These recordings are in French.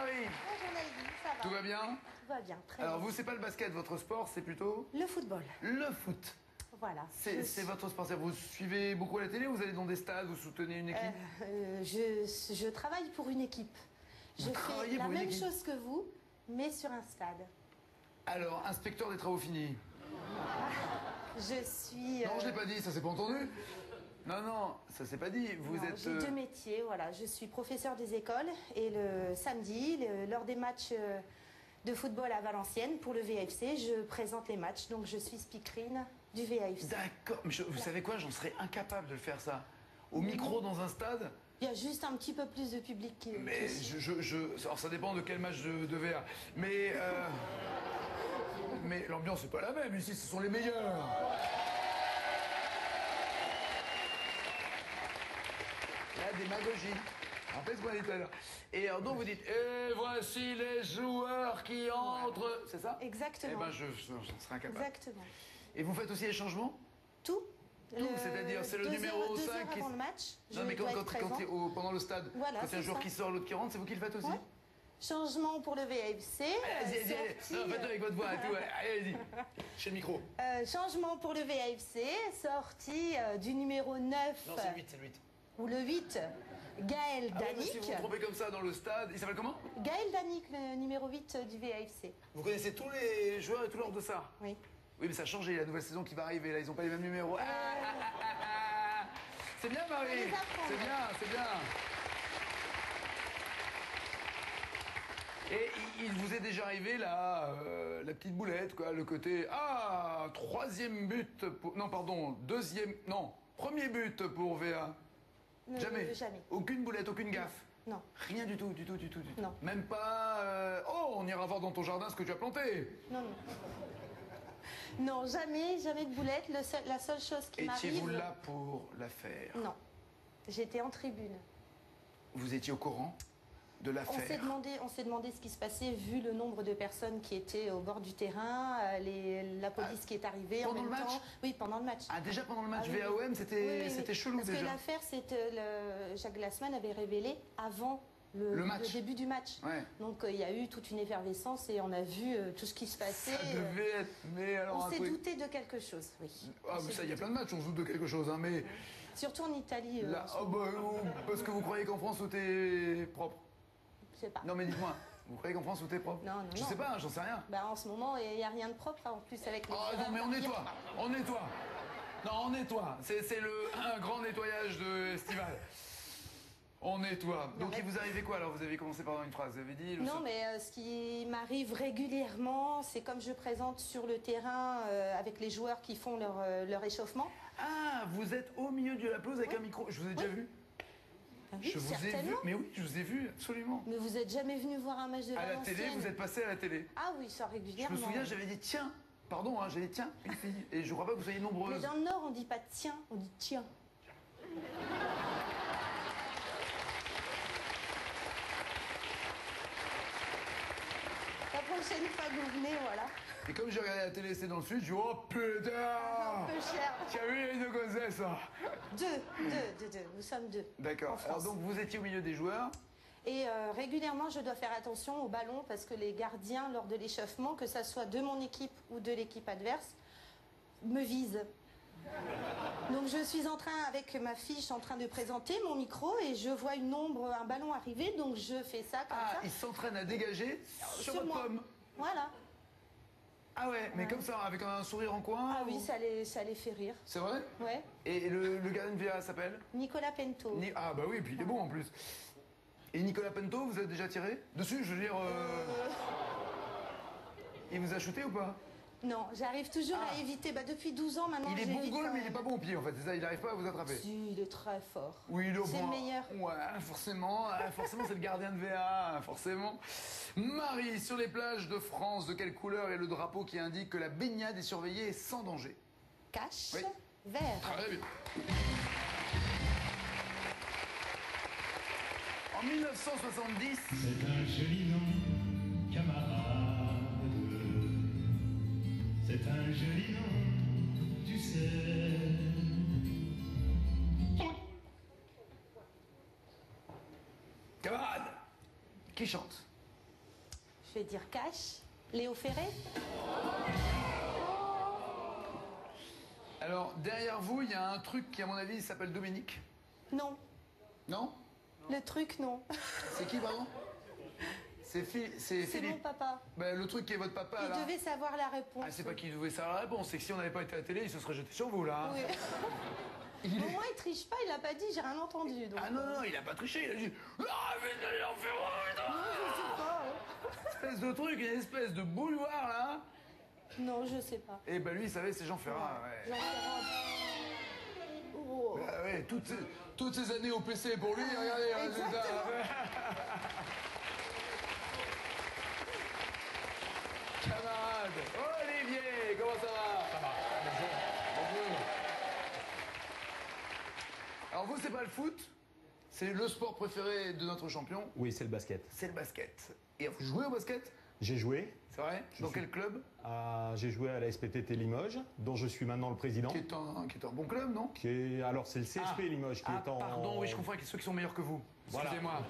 Marie. Bonjour Naldi, ça va? Tout va bien? Tout va bien, très Alors bien. vous, c'est pas le basket, votre sport, c'est plutôt? Le football. Le foot. Voilà. C'est votre sport. Vous suivez beaucoup à la télé, vous allez dans des stades, vous soutenez une équipe? Je travaille pour une équipe. Je fais la même chose que vous, mais sur un stade. Alors, inspecteur des travaux finis. Je suis... Non, je l'ai pas dit, ça s'est pas entendu. Non, non, ça s'est pas dit. Vous êtes... J'ai deux métiers, voilà. Je suis professeur des écoles et le samedi, lors des matchs de football à Valenciennes pour le VAFC, je présente les matchs. Donc je suis speakerine du VAFC. D'accord, mais vous savez quoi, j'en serais incapable de le faire ça. Au micro dans un stade. Il y a juste un petit peu plus de public qui... Mais alors ça dépend de quel match de VA. Mais... mais l'ambiance c'est pas la même, ici ce sont les meilleurs. La démagogie. Rappelez ce qu'on a dit tout à l'heure. Et alors donc vous dites, et voici les joueurs qui entrent. Voilà. C'est ça? Exactement. Eh ben j'en serais incapable. Exactement. Et vous faites aussi les changements? Tout. C'est-à-dire, c'est le numéro 5 qui... avant le match, non, mais pendant le stade, voilà, quand il y a un joueur qui sort, l'autre qui rentre, c'est vous qui le faites aussi? Ouais. Changement pour le VAFC. Allez-y, non, faites avec votre voix et tout, allez-y, chez le micro. Changement pour le VAFC, sortie du numéro 9. Non, c'est le 8, c'est le 8. Ou le 8, Gaël Danic. Si vous vous trompez comme ça dans le stade, il s'appelle comment? Gaël Danic, le numéro 8 du VAFC. Vous connaissez tous les joueurs et tout l'ordre de ça? Oui. Oui, mais ça a changé, la nouvelle saison qui va arriver, là, ils n'ont pas les mêmes numéros. C'est bien, Marie. C'est bien, c'est bien. Et il vous est déjà arrivé, là, la petite boulette, quoi, le côté... Ah, troisième but pour... Non, pardon, deuxième... Non, premier but pour VA. Jamais. Jamais. Aucune boulette, aucune gaffe. Non. Rien du tout, du tout. Non. Même pas... Oh, on ira voir dans ton jardin ce que tu as planté. Non. Non, jamais de boulette. La seule chose qui m'arrive... Étiez-vous là pour la faire? Non. J'étais en tribune. Vous étiez au courant de l'affaire? On s'est demandé ce qui se passait vu le nombre de personnes qui étaient au bord du terrain, la police qui est arrivée en même temps. Oui, pendant le match. Ah, déjà pendant le match VAOM, c'était chelou parce déjà. Parce que l'affaire, Jacques Glassman avait révélé avant le début du match. Ouais. Donc il y a eu toute une effervescence et on a vu tout ce qui se passait. Ça devait être... Mais alors, on s'est douté de quelque chose, oui. Ah, mais ça, il y a plein de matchs, on se doute de quelque chose, hein, mais... Surtout en Italie. Là, parce que vous croyez qu'en France, tout est propre? Je sais pas. Non, mais dites-moi, vous croyez qu'en France, tout est propre? Non. Je sais pas, j'en sais rien. Bah, en ce moment, il n'y a rien de propre, hein, en plus avec les... Ah non, mais on nettoie. Non, on nettoie. C'est un grand nettoyage estival. On nettoie. Donc, il vous arrivait quoi alors? Vous avez commencé par une phrase, vous avez dit... Non, mais ce qui m'arrive régulièrement, c'est comme je présente sur le terrain avec les joueurs qui font leur échauffement. Ah, vous êtes au milieu de la pelouse avec un micro. Je vous ai déjà vu. Ah oui, je vous ai vu. Mais oui, je vous ai vu, absolument. Mais vous n'êtes jamais venu voir un match de Valenciennes? À la télé, vous êtes passé à la télé. Ah oui, ça régulièrement. Je me souviens, j'avais dit tiens. Pardon, hein, j'avais dit tiens, une fille. Et je crois pas que vous soyez nombreuses. Mais dans le Nord, on dit pas tiens, on dit tiens. La prochaine fois que vous venez, voilà. Et comme j'ai regardé la télé, c'est dans le sud, je dis oh putain, un peu cher. Tu as vu les deux gonzesses, ça? Deux. Nous sommes deux. D'accord. Alors donc vous étiez au milieu des joueurs. Et régulièrement, je dois faire attention au ballon parce que les gardiens, lors de l'échauffement, que ça soit de mon équipe ou de l'équipe adverse, me visent. Donc je suis avec ma fiche, en train de présenter mon micro et je vois un ballon arriver, donc je fais ça comme ça. Ah, ils s'entraînent à dégager sur votre pomme. Voilà. Ah ouais, mais comme ça, avec un sourire en coin? Ah oui, ça les fait rire. C'est vrai? Ouais. Et le gardien de VA s'appelle? Nicolas Pento. Ah bah oui, et puis il est bon en plus. Et Nicolas Pento, vous avez déjà tiré dessus? Je veux dire... Il vous a shooté ou pas? Non, j'arrive toujours à éviter. Bah, depuis 12 ans maintenant, il est bon goal, mais il n'est pas bon au pied en fait. C'est ça, il n'arrive pas à vous attraper. Si, il est très fort. Oui, il est C'est le meilleur. Ouais, forcément. Forcément, c'est le gardien de VA, forcément. Marie, sur les plages de France, de quelle couleur est le drapeau qui indique que la baignade est surveillée et sans danger? Cache, oui. Vert. Très bien. En 1970... C'est un joli nom, camarade. C'est un joli nom, tu sais. Camarade, qui chante? Je vais dire cash. Léo Ferré. Alors, derrière vous, il y a un truc qui, à mon avis, s'appelle Dominique. Non. Non? Le truc, non. C'est qui, pardon? C'est C'est Philippe. mon papa. Ben, le truc qui est votre papa, Il là. devait savoir la réponse. Ah, c'est pas qu'il devait savoir la réponse, c'est que si on n'avait pas été à la télé, il se serait jeté sur vous, là. Hein. Oui. Il est- Au moins, il triche pas, il l'a pas dit, j'ai rien entendu. Donc... Ah non, non, il a pas triché, il a dit Ah, mais allez en faire Non, je sais pas. Hein. espèce de truc, une espèce de bouilloire, là. Non, je sais pas. Et ben lui, il savait, c'est Jean Ferrat, ouais. Jean Ferrand. Oh. Ah ouais, toutes ces années au PC pour lui, regardez le résultat. Exactement. Camarade, Olivier, comment ça va? Ça va, bonjour. Alors vous, c'est pas le foot, c'est le sport préféré de notre champion, Oui, c'est le basket. c'est le basket. Et vous jouez au basket? J'ai joué. C'est vrai? Dans suis- quel club? J'ai joué à la SPTT Limoges, dont je suis maintenant le président. Qui est un bon club, non? Alors, c'est le CSP Limoges qui est en. Pardon, oui, je confonds avec ceux qui sont meilleurs que vous. Voilà. Excusez-moi.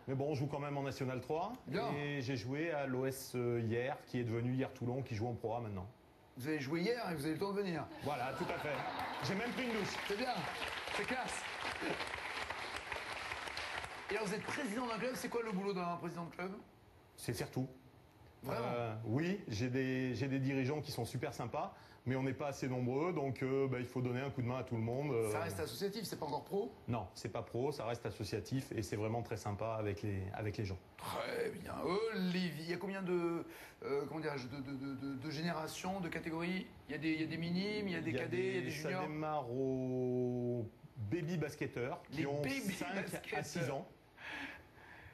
Mais bon, on joue quand même en National 3. Bien. Et j'ai joué à l'OS hier, qui est devenu hier Toulon, qui joue en Pro A maintenant. Vous avez joué hier et vous avez eu le temps de venir. Voilà, tout à fait. J'ai même pris une douche. C'est bien, c'est classe. Et alors vous êtes président d'un club, c'est quoi le boulot d'un président de club? C'est faire tout. Vraiment? Oui, j'ai des dirigeants qui sont super sympas, mais on n'est pas assez nombreux, donc il faut donner un coup de main à tout le monde. Ça reste associatif, c'est pas encore pro? Non, c'est pas pro, ça reste associatif et c'est vraiment très sympa avec les gens. Très bien. Olivier, il y a combien comment dirais-je, de générations, de catégories? Il y a des minimes, il y a des cadets, il y a des Ça juniors? démarre aux baby basketteurs qui Les ont baby 5 à basketteurs. 6 ans.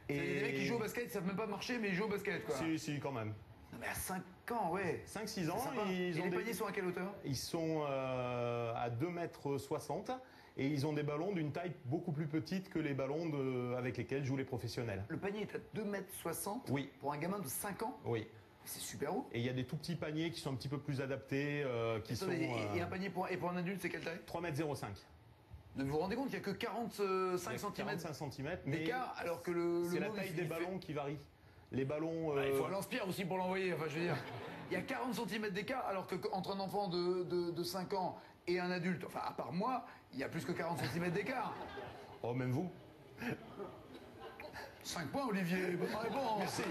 Il y a des mecs qui jouent au basket, ils savent même pas marcher, mais ils jouent au basket, quoi. Si, quand même. Non, mais à 5 ans, ouais. 5-6 ans, C'est sympa. Et ils ont les des- paniers sont à quelle hauteur? ils sont à 2,60 m et ils ont des ballons d'une taille beaucoup plus petite que les ballons avec lesquels jouent les professionnels. Le panier est à 2,60 m Oui. pour un gamin de 5 ans? Oui. C'est super haut. Et il y a des tout petits paniers qui sont un petit peu plus adaptés, qui sont Attendez, et un panier pour un adulte, c'est quelle taille? 3,05 m. Vous vous rendez compte qu'il n'y a que 45 cm 45 cm, mais d'écart, alors que c'est la môme, taille il des fait- ballons qui varie. Les ballons. Il faut un lance-pierre aussi pour l'envoyer, enfin je veux dire. Il y a 40 cm d'écart, alors qu'entre un enfant de 5 ans et un adulte, enfin à part moi, il y a plus que 40 cm d'écart. Oh, même vous. 5 points, Olivier, bonne réponse. Merci.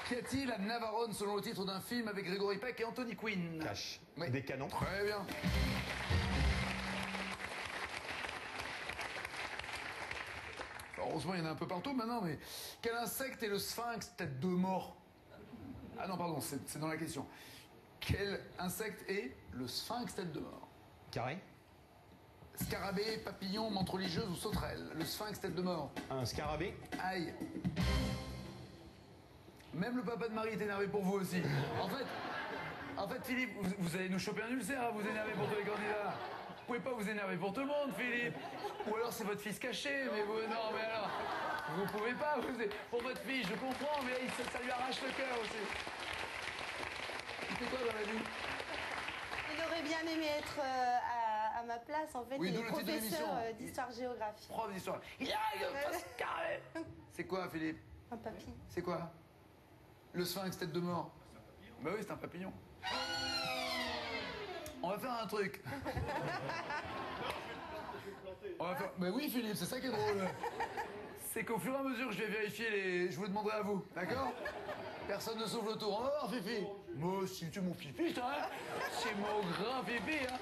Qu'y a-t-il à Navarone selon le titre d'un film avec Grégory Peck et Anthony Quinn? Cache. Oui. Des canons. Très bien. Heureusement, il y en a un peu partout maintenant, mais quel insecte est le sphinx tête de mort? Ah non, pardon, c'est dans la question. Quel insecte est le sphinx tête de mort? Carré. Scarabée, papillon, menthe religieuse ou sauterelle? Le sphinx tête de mort. Un scarabée. Aïe. Même le papa de Marie est énervé pour vous aussi. En fait, Philippe, vous allez nous choper un ulcère à vous énerver pour tous les candidats. Vous pouvez pas vous énerver pour tout le monde, Philippe. Ou alors c'est votre fils caché, mais vous, non, mais alors, vous pouvez pas. Pour votre fille, je comprends, mais ça lui arrache le cœur aussi. Il fait quoi dans la vie? Il aurait bien aimé être à ma place, en fait. Oui, il d'où est le titre de l'émission. professeur d'histoire-géographie. Prof d'histoire. Il arrive, passe carré. C'est quoi, Philippe? Un papy. C'est quoi? Le sphinx tête de mort. Bah oui, c'est un papillon. On va faire un truc. On va faire... Bah oui, Philippe, c'est ça qui est drôle. C'est qu'au fur et à mesure que je vais vérifier les... Je vous le demanderai à vous, d'accord? Personne ne s'ouvre le tour. On va voir, Fifi. Moi aussi, tu es mon Fifi, toi, hein? C'est mon grand Fifi, hein?